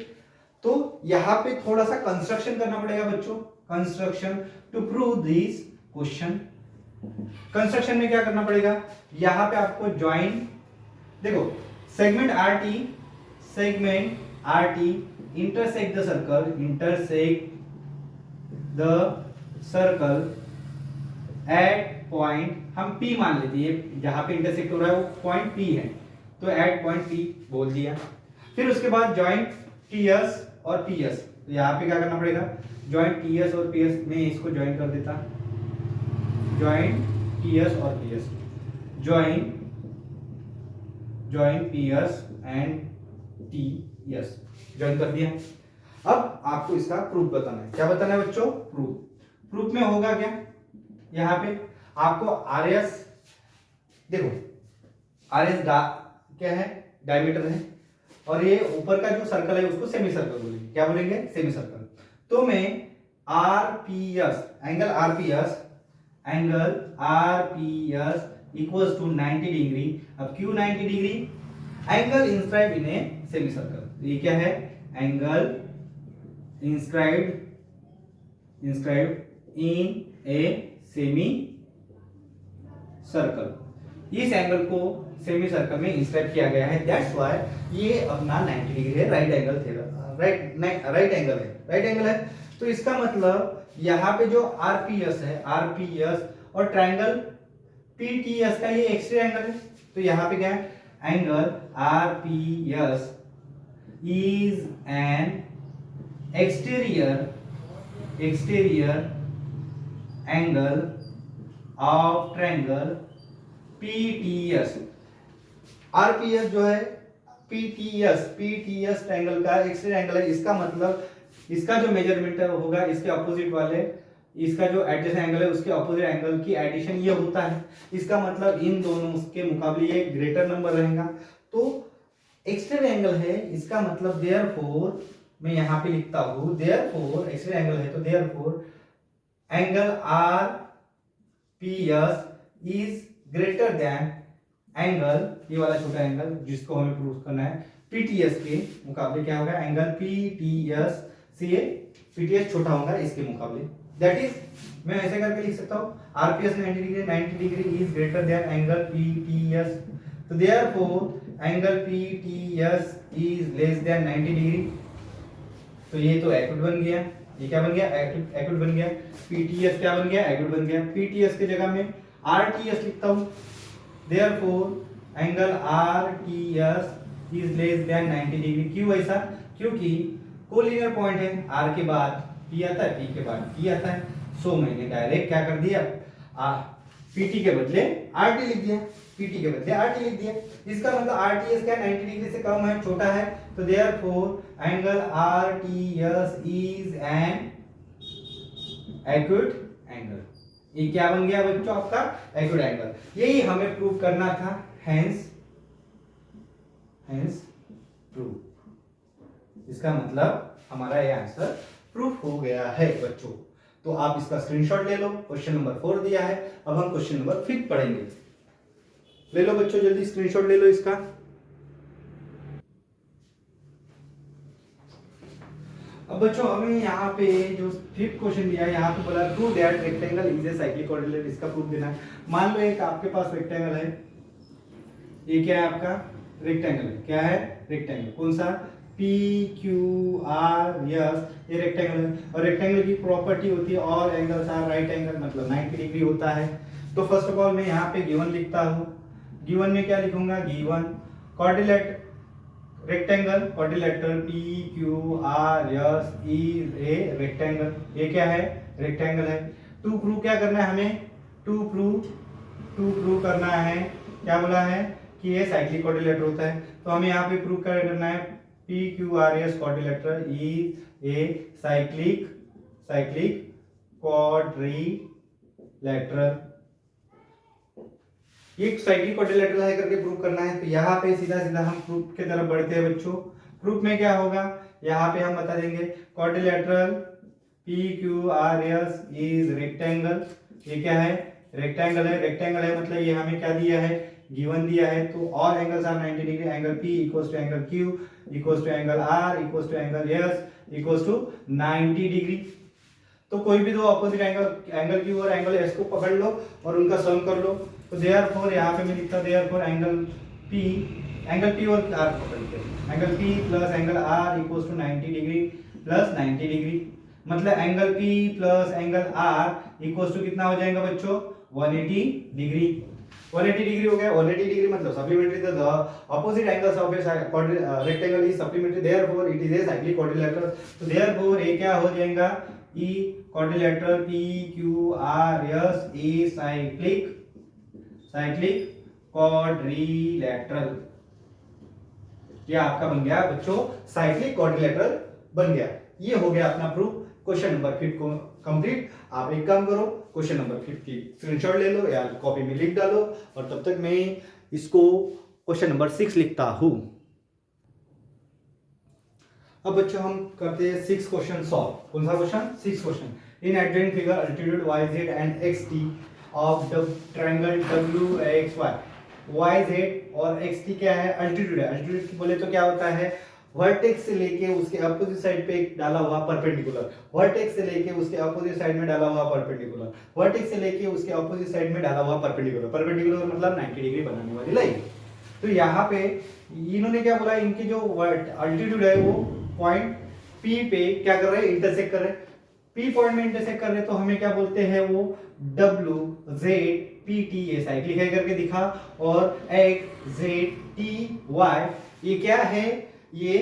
तो यहाँ पे थोड़ा सा कंस्ट्रक्शन करना पड़ेगा बच्चों, construction to prove this question. Construction में क्या करना पड़ेगा? यहाँ पे आपको ज्वाइन, देखो segment RT intersect the circle at point, हम P मान लेते हैं, जहां पे इंटरसेक्ट हो रहा है वो पॉइंट P है, तो एट पॉइंट P बोल दिया। फिर उसके बाद जॉइंट TS और PS। तो यहाँ पे क्या करना पड़ेगा? जॉइंट TS और PS में इसको ज्वाइन कर देता, जॉइंट TS और PS, joint PS and TS join कर दिया। अब आपको इसका प्रूफ बताना है। क्या बताना है बच्चों? प्रूफ में होगा क्या? यहाँ पे आपको RS, देखो RS क्या है? डायमीटर है, और ये ऊपर का जो सर्कल है उसको सेमी सर्कल बोलेंगे। क्या बोलेंगे? Semicircle. तो मैं RPS, angle RPS equals to 90 degree. अब क्यों 90 degree? Angle inscribe in a semicircle. ये क्या है? Angle inscribed in a semicircle. इस एंगल को सेमी सर्कल में इंस्क्राइब किया गया है, दैट्स व्हाई ये अपना 90 डिग्री है, राइट एंगल है। तो इसका मतलब यहाँ पे जो RPS है, RPS और ट्रायंगल PTS का ये एक्सट्रीम एंगल है, तो तो यहाँ पे क्या है, angle R P S is an exterior angle of triangle PTS। RPS जो है PTS ट्रायंगल का एक्सटीरियर एंगल है। इसका मतलब इसका जो मेजरमेंट होगा इसके अपोजिट वाले, इसका जो एडजस्ट एंगल है उसके अपोजिट एंगल की एडिशन ये होता है। इसका मतलब इन दोनों के मुकाबले ये ग्रेटर नंबर रहेगा। तो एक्सटीरियर एंगल है, इसका मतलब देयरफॉर मैं यहाँ पे लिखता हूँ, देयरफॉर एक्सटीरियर एंगल है तो therefore angle RPS is greater than angle, ये वाला छोटा एंगल जिसको हमें प्रूव करना है, PTS के मुकाबले क्या होगा, एंगल PTS से PTS छोटा होगा इसके मुकाबले। दैट इज मैं ऐसे करके लिख सकता हूँ RPS 90 degree is greater than angle PTS, तो therefore angle PTS is less than 90 degree. तो ये तो एक्यूट बन गया, ये क्या बन गया, एक्यूट बन गया। PTS क्या बन गया, एक्यूट बन गया। PTS की जगह में RTS लिखता हूँ, therefore angle RTS is less than 90 degree. क्यों ऐसा, क्योंकि कोलिनियर पॉइंट है, R के बाद P आता है, P के बाद P आता है। सो मैंने डायरेक्ट क्या कर दिया, PT के बदले RT लिख दिया, PT के बदले RT लिख दिया। इसका मतलब RTS क्या 90 डिग्री से कम है, छोटा है, तो therefore angle RTS is an acute angle. ये क्या बन गया बच्चों आपका, एक्यूट एंगल। यही हमें प्रूव करना था, हेंस प्रूव। इसका मतलब हमारा ये आंसर प्रूफ हो गया है बच्चों। तो आप इसका स्क्रीनशॉट ले लो, क्वेश्चन नंबर 4 दिया है। अब हम क्वेश्चन नंबर 5 पढ़ेंगे। ले लो बच्चों, जल्दी स्क्रीनशॉट ले लो इसका। अब बच्चों हमें यहाँ पे जो 5th क्वेश्चन दिया है, यहाँ पे बोला prove that rectangle is a cyclic coordinate, इसका प्रूफ देना है। मान लो एक आपके पास रेक्टेंगल है, ये क्या है आपका रेक्टेंगल है, क्या है रेक्टेंगल, कौन सा PQRS, ये रेक्टेंगल है। और रेक्टेंगल की प्रॉपर्टी होती है all angles are right angle, मतलब 90 डिग्री होता है। तो फर्स्ट ऑफ ऑल मैं यहाँ पे गिवन लिखता हूँ, गिवन में क्या लिखूंगा, given coordinate rectangle quadrilateral PQRS is a rectangle, ये क्या है रेक्टेंगल है। टू प्रूव क्या करना है हमें, टू प्रूव करना है, क्या बोला है कि ये साइक्लिक क्वाड्रिलेटरल होता है। तो हमें यहाँ पे प्रूव करना है PQRS quadrilateral is a cyclic quadrilateral, ये साइक्लिक क्वाड्रिलेटरल है करके प्रूव करना है। तो यहाँ पे सीधा सीधा हम प्रूफ की तरफ बढ़ते हैं बच्चों। प्रूफ में क्या होगा, यहाँ पे हम बता देंगे क्वाड्रिलेटरल PQRS इज रेक्टेंगल, ये क्या है रेक्टेंगल है। रेक्टेंगल है मतलब ये हमें क्या दिया है, गिवन दिया है। तो all angles are 90 degree, angle P equals to angle Q equals to angle R equals to angle S equals to 90 degree. तो कोई भी दो अपोजिट एंगल Q और एंगल S को पकड़ लो और उनका सम कर लो। तो देयरफॉर यहाँ पे मैं लिखता हूँ देयरफॉर एंगल P और R पकड़ते हैं, angle P plus angle R equals to 90 degree plus 90 degree, मतलब angle P plus angle R equals to कितना हो जाएगा बच्चों 180 डिग्री। 180 डिग्री हो गया। 180 डिग्री मतलब supplementary, the opposite angles of a rectangle is supplementary, therefore it is a cyclic quadrilateral. तो therefore ये क्या हो जाएगा, ई quadrilateral PQRS a cyclic quadrilateral, ये आपका बन गया बच्चों साइक्लिक क्वाड्रिलेटरल बन गया। ये हो गया अपना प्रूफ। क्वेश्चन नंबर 5 को कंप्लीट। आप एक काम करो, क्वेश्चन नंबर 5 की स्क्रीनशॉट ले लो या कॉपी में लिख डालो, और तब तक मैं इसको क्वेश्चन नंबर 6 लिखता हूं। अब बच्चों हम करते हैं 6 क्वेश्चन सॉल्व। कौन सा question, 6 question. In adjoint figure altitude YZ and XT of the triangle WXY, YZ और XT क्या है, अल्टीट्यूड है। अल्टीट्यूड बोले तो क्या होता है, वर्टेक्स से लेके उसके अपोजिट साइड पे डाला हुआ परपेंडिकुलर, वर्टेक्स से लेके उसके अपोजिट साइड में डाला हुआ परपेंडिकुलर, वर्टेक्स से लेके उसके अपोजिट साइड में डाला हुआ परपेंडिकुलर। परपेंडिकुलर मतलब 90 डिग्री बनाने वाली लाइन। तो यहाँ पे इन्होंने क्या बोला, इनकी जो अल्टीट्यूड है वो पॉइंट P पे क्या कर रहे हैं, इंटरसेक्ट कर रहे हैं। P पॉइंट में इंटरसेक्ट कर रहे हैं, तो हमें क्या बोलते हैं वो WZ पी टी ये साइक्लिक है करके दिखा, और एक्स जेड टी वाई ये क्या है, ये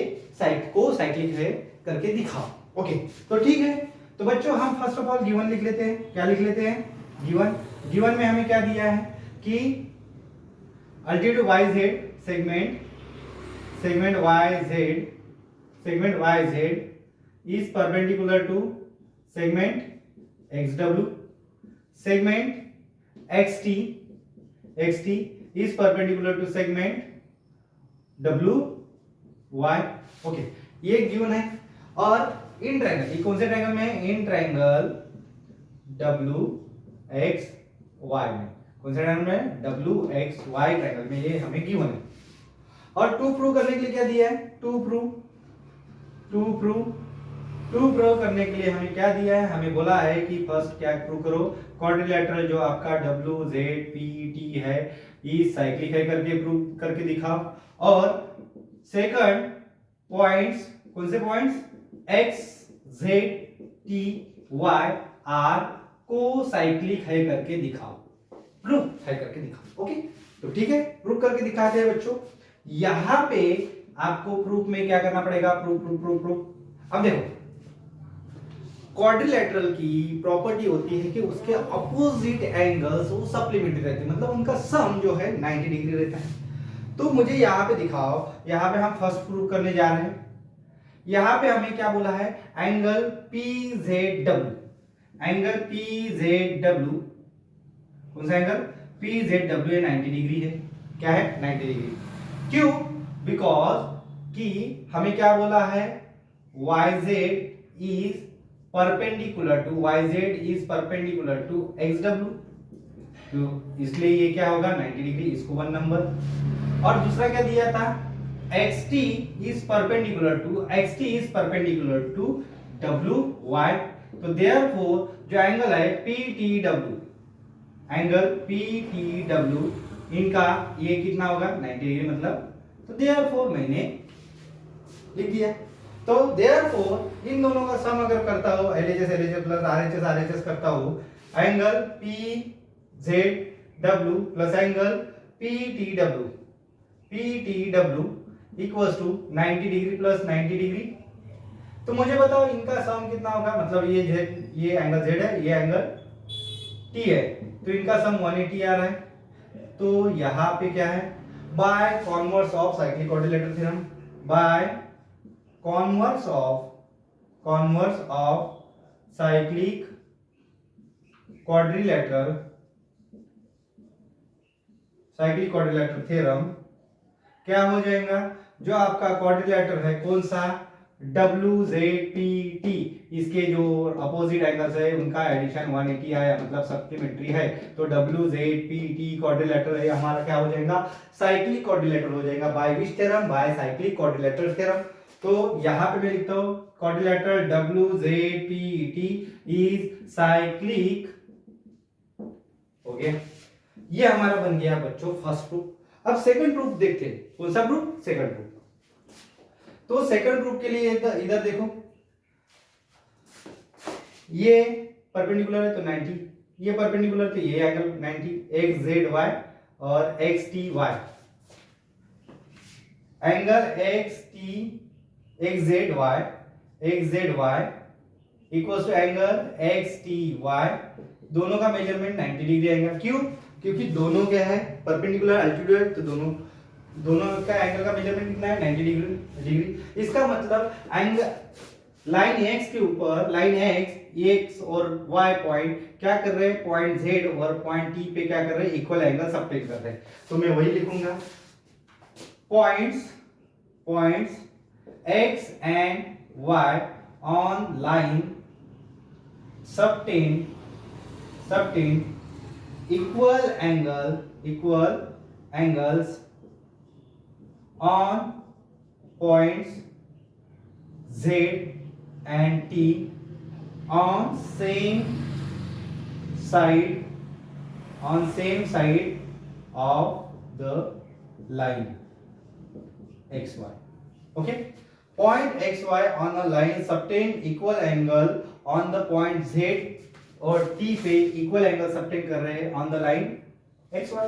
को साइक्लिक है करके दिखा। ओके, तो ठीक है। तो बच्चों हम फर्स्ट ऑफ ऑल गिवन लिख लेते हैं। क्या लिख लेते हैं? गिवन में हमें क्या दिया है कि altitude Y Z segment Y Z is perpendicular to segment XW, segment XT is perpendicular to segment WY। Okay, ये गिवन है। और इन ट्रायंगल, ये कौन से ट्रायंगल में है? इन ट्रायंगल WXY में। कौन से ट्रायंगल में? WXY ट्रायंगल में, ये हमें गिवन है। और टू प्रूव करने के लिए क्या दिया है? टू प्रूव करने के लिए हमें क्या दिया है? हमें बोला है कि फर्स्ट क्या प्रूव करो, क्वाड्रिलेटरल जो आपका WZPT है ये साइक्लिक है करके प्रूव करके दिखाओ। और सेकंड पॉइंट्स, कौन से पॉइंट्स? XZTY आर को साइक्लिक है करके दिखाओ, प्रूव है करके दिखाओ। ओके, तो ठीक है, प्रूव करके दिखाते हैं बच्चों। यहां पे आपको प्रूफ में क्या करना पड़ेगा? प्रूफ। अब देखो, क्वाड्रिलेटरल की प्रॉपर्टी होती है कि उसके अपोजिट एंगल्स वो सप्लीमेंट्री रहते हैं, मतलब उनका सम जो है 90 डिग्री रहता है। तो मुझे यहाँ पे दिखाओ, यहाँ पे हम फर्स्ट प्रूव करने जा रहे हैं। यहाँ पे हमें क्या बोला है? एंगल PZW, कौन सा एंगल? PZW ये 90 डिग्री है। क्या है? 90 डिग्री। क्यों? बिकॉज कि हमें क्या बोला है? YZ is perpendicular to XW, तो इसलिए ये क्या होगा? 90 डिग्री, इसको 1 नंबर। और दूसरा क्या दिया था? XT is perpendicular to WY, तो therefore जो एंगल है PTW इनका ये कितना होगा? 90 डिग्री मतलब, तो therefore मैंने लिख दिया। तो therefore इन दोनों का सम अगर करता हो, LHS प्लस RHS करता हो, angle PZW plus angle PTW equals to 90 degree plus 90 degree. तो मुझे बताओ इनका सम कितना होगा? मतलब ये एंगल Z है, ये एंगल T है, तो इनका सम 180 आ रहा है। तो यहाँ पे क्या है? By converse of cyclic quadrilateral theorem, by converse of cyclic quadrilateral theorem क्या हो जाएगा? जो आपका क्वाड्रिलेटरल है कौन सा? WZPT, इसके जो अपोजिट एंगल्स है उनका एडिशन 180 आया, मतलब सप्लीमेंट्री है। तो WZPT क्वाड्रिलेटरल है हमारा क्या हो जाएगा? साइक्लिक क्वाड्रिलेटरल हो जाएगा। By which theorem? By cyclic quadrilateral theorem. तो यहां पे मैं लिखता हूं क्वाड्रिलेटरल WZPT इज साइक्लिक, हो गया। ये हमारा बन गया बच्चों फर्स्ट प्रूफ। अब सेकंड प्रूफ देखते हैं। कौन सा प्रूफ? Second proof. तो सेकंड प्रूफ के लिए इधर देखो, ये परपेंडिकुलर है तो 90, ये परपेंडिकुलर तो ये एंगल 90, XZY और XTY, angle XZY equals to angle XTY, दोनों का मेजरमेंट 90 डिग्री आएगा। क्यों? क्योंकि दोनों क्या है? परपेंडिकुलर एल्टीट्यूड है, तो दोनों का एंगल का मेजरमेंट कितना है? 90 डिग्री। इसका मतलब एंगल लाइन X के ऊपर, लाइन X और Y पॉइंट क्या कर रहे हैं? पॉइंट Z और पॉइंट T पे क्या कर रहे हैं? इक्वल एंगल सबटेंड कर रहे हैं। तो मैं वही लिखूंगा, points X and Y on line subtend equal angles on points Z and T on same side of the line XY. Okay, point XY on a line subtend equal angle on the point Z और T पे equal angle subtend कर रहे हैं on the line xy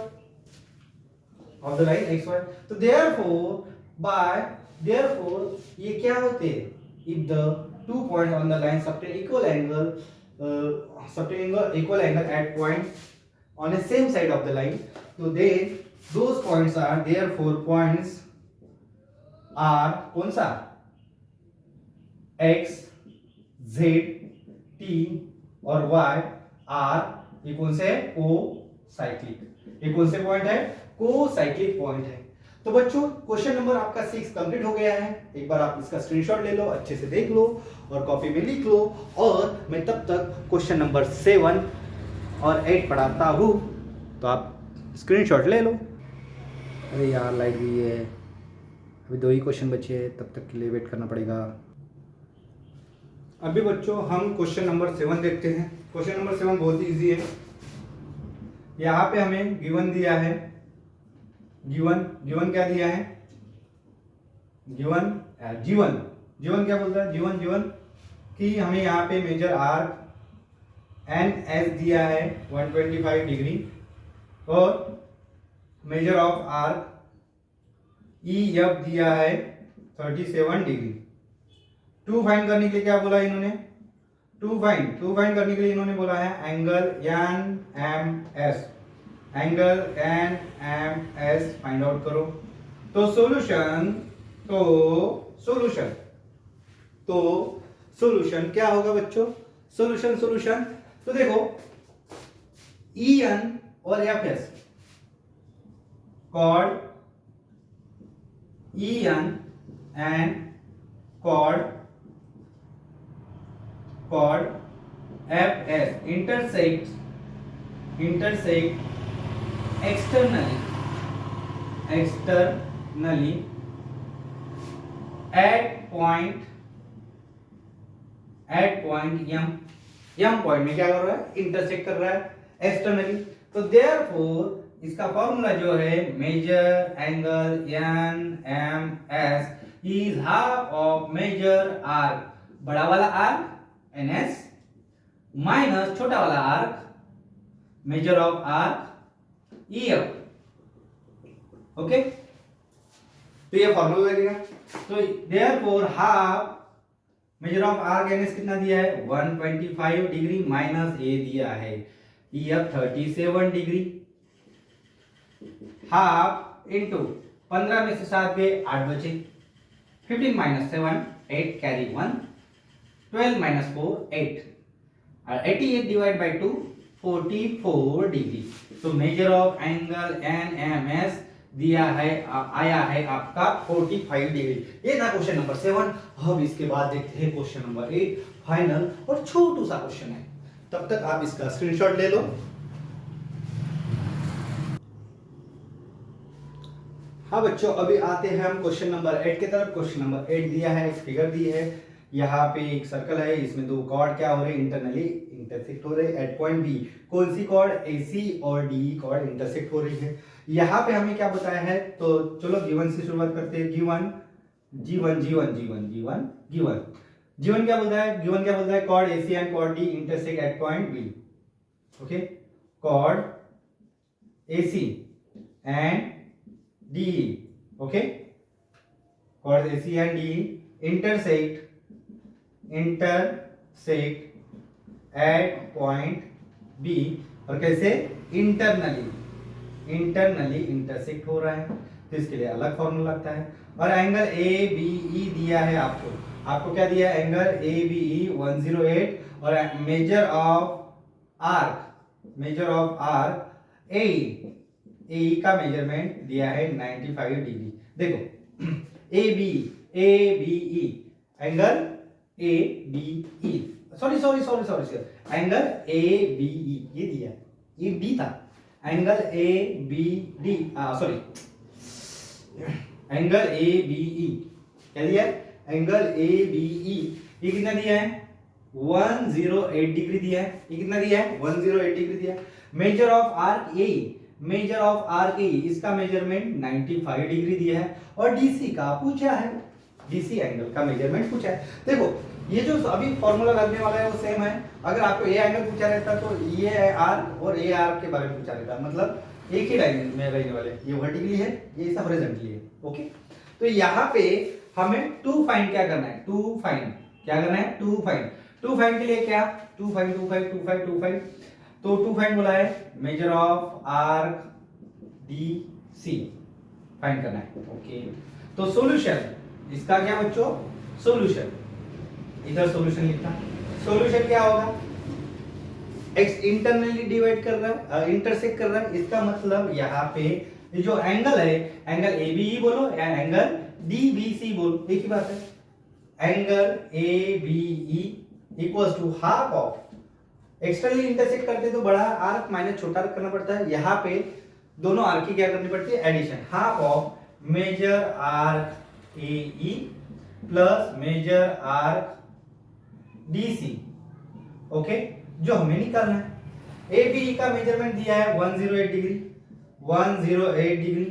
of the line xy. तो therefore ये क्या होते हैं? If the 2 points on the line subtend equal angle at point on the same side of the line, so then those points are therefore points are कौन सा? x, z, t और y are ये कौन से है? कोसाइक्लिक. ये कौन से पॉइंट है? कोसाइक्लिक पॉइंट है. तो बच्चों क्वेश्चन नंबर आपका 6 कंप्लीट हो गया है. एक बार आप इसका स्क्रीनशॉट ले लो, अच्छे से देख लो और कॉपी में लिख लो, और मैं तब तक क्वेश्चन नंबर 7 और 8 पढ़ाता हूँ, तो आप स्क्रीनशॉट ले लो. अरे यार लाइट गई है, अभी 2 ही क्वेश्चन बचे हैं, तब तक के लिए वेट करना पड़ेगा. अभी बच्चों हम क्वेश्चन नंबर 7 देखते हैं. क्वेश्चन नंबर 7 बहुत ही इजी है. यहाँ पे हमें गिवन दिया है, गिवन क्या दिया है? जीवन क्या बोलता है? जीवन कि हमें यहाँ पे मेजर आर्क एन एस दिया है 125 डिग्री और measure of arc E F दिया है 37 डिग्री. टू फाइंड करने के लिए क्या बोला इन्होंने? टू फाइंड करने के लिए इन्होंने बोला है angle N M S find out करो. तो सोल्यूशन क्या होगा बच्चों? सोल्यूशन तो देखो ई एन और F S, chord E N and chord F S intersect externally at point m point में क्या कर रहा है? इंटरसेक्ट कर रहा है एक्सटर्नली. तो therefore इसका फॉर्मूला जो है measure angle N M S is half of measure arc, बड़ा वाला आर्क एन एस माइनस छोटा वाला arc measure of arc E F. Okay, तो ये फॉर्मूला लगेगा. तो therefore half measure of arc N S कितना दिया है? 125 डिग्री माइनस ए दिया है E F 37 degree. Half into 15 में से 7 गए 8 बचे, 15 माइनस 7 8 कैरी 1, 12 माइनस 4 8 और 88 डिवाइड बाय 2 44 डिग्री. तो measure of angle N M S दिया है, आया है आपका 45 डिग्री. ये था क्वेश्चन नंबर 7. अब इसके बाद देखते हैं क्वेश्चन नंबर 8, फाइनल और छोटू सा क्वेश्चन है. तब तक आप इसका स्क्रीनशॉट ले लो. हाँ बच्चों, अभी आते हैं हम क्वेश्चन नंबर 8 की तरफ. क्वेश्चन नंबर 8 दिया है, एक फिगर दी है. यहाँ पे एक सर्कल है, इसमें 2 कॉर्ड क्या हो रहे हैं? इंटरनली इंटरसेक्ट हो रहे हैं एट पॉइंट बी. कौन सी कॉर्ड? AC और DE कॉर्ड इंटरसेक्ट हो रही है. यहाँ पे हमें क्या बताया है? तो चलो गिवन से शुरुआत करते हैं. गिवन क्या बोलता है? Chord AC and chord D intersect at point B. Okay, chord AC and DE. Okay, chord AC and DE intersect at point B. और कैसे? इंटरनली इंटरसेक्ट हो रहा है, तो इसके लिए अलग फॉर्मूला लगता है. और एंगल ABE दिया है आपको क्या दिया है? एंगल ABE 108 और मेजर ऑफ आर्क AE का मेजरमेंट दिया है 95 डिग्री. देखो ABE angle ABE sorry angle ABE ये दिया है, ये D था. एंगल ABD एंगल ABE क्या दिया है? एंगल ABE ये कितना दिया है? 108 डिग्री दिया है. ये कितना दिया है? 108 डिग्री दिया है. मेजर ऑफ आर्क AE इसका मेजरमेंट 95 डिग्री दिया है. और DC का पूछा है, DC एंगल का मेजरमेंट पूछा है. देखो ये जो अभी फॉर्मूला लगने वाला है वो सेम है. अगर आपको ये एंगल पूछा रहता तो ये आर्क और ये आर्क के बारे में पूछा रहता. मतलब एक ही लाइन में रहने वाले, ये वर्टिकली है, ये सब हॉरिजॉन्टली है। ओके, तो यहाँ पे हमें टू फाइंड क्या करना है, टू फाइंड क्या करना है, टू फाइंड। टू फाइंड के लिए क्या, टू फाइंड तो टू फाइंड बोला है measure of arc D C find करना है। ओके, तो सॉल्यूशन इसका क्या बच्चों, सॉल्यूशन, इधर सॉल्यूशन लिखना, सॉल्यूशन क्या होगा, एक्स इंटरनली डिवाइड कर रहा है, इंटरसेक्ट कर रहा है, इसका मतलब यहाँ पे ये जो एंगल है, एंगल ए बी ई बोलो या एंगल डी बी सी बोलो, एक ही बात है। Angle A B E equals to half of, externally intersect करते तो बड़ा आर्क माइनस छोटा आर्क करना पड़ता है, यहाँ पे दोनों आर्क की क्या करनी पड़ती है, addition, half of measure arc A E plus measure arc D C. Okay, जो हमें निकालना है, ए बी का मेजरमेंट दिया है 108 degree, 108 degree,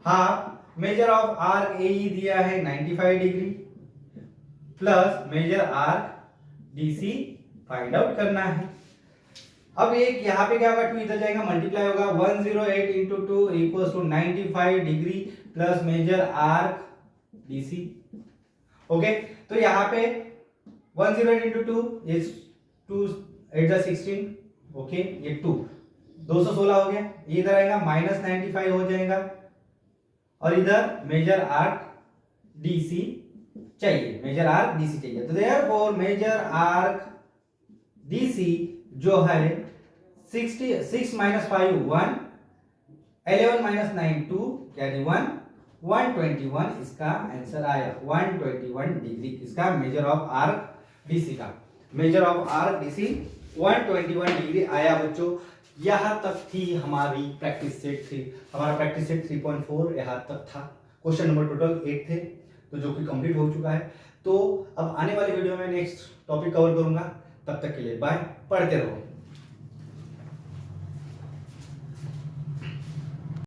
half measure of arc A E दिया है 95 degree, plus measure arc D C find out करना है। अब एक यहाँ पे क्या होगा, 2 इधर जाएगा, मल्टीप्लाई होगा, 108 into 2 equals to 95 degree plus measure arc D C. Okay, तो यहाँ पे 108 इंटू 2 इज 2 8 जा 16, ओके, ये 216 हो गया, इधर आएगा माइनस 95 हो जाएगा, और इधर मेजर आर्क डीसी चाहिए, मेजर आर्क डीसी चाहिए, तो देयरफॉर मेजर आर्क डीसी जो है 6 माइनस 5 1, 11 माइनस 9 2 यानी 1, 121 इसका आंसर आया, 121 डिग्री इसका मेजर ऑफ आर्क डीसी का, major of arc DC 121 degree आया बच्चों। यहाँ तक थी हमारी प्रैक्टिस सेट थी, हमारा प्रैक्टिस सेट 3.4 यहाँ तक था, क्वेश्चन नंबर टोटल 8 थे, तो जो कि कंप्लीट हो चुका है। तो अब आने वाले वीडियो में नेक्स्ट टॉपिक कवर करूंगा, तब तक के लिए बाय, पढ़ते रहो।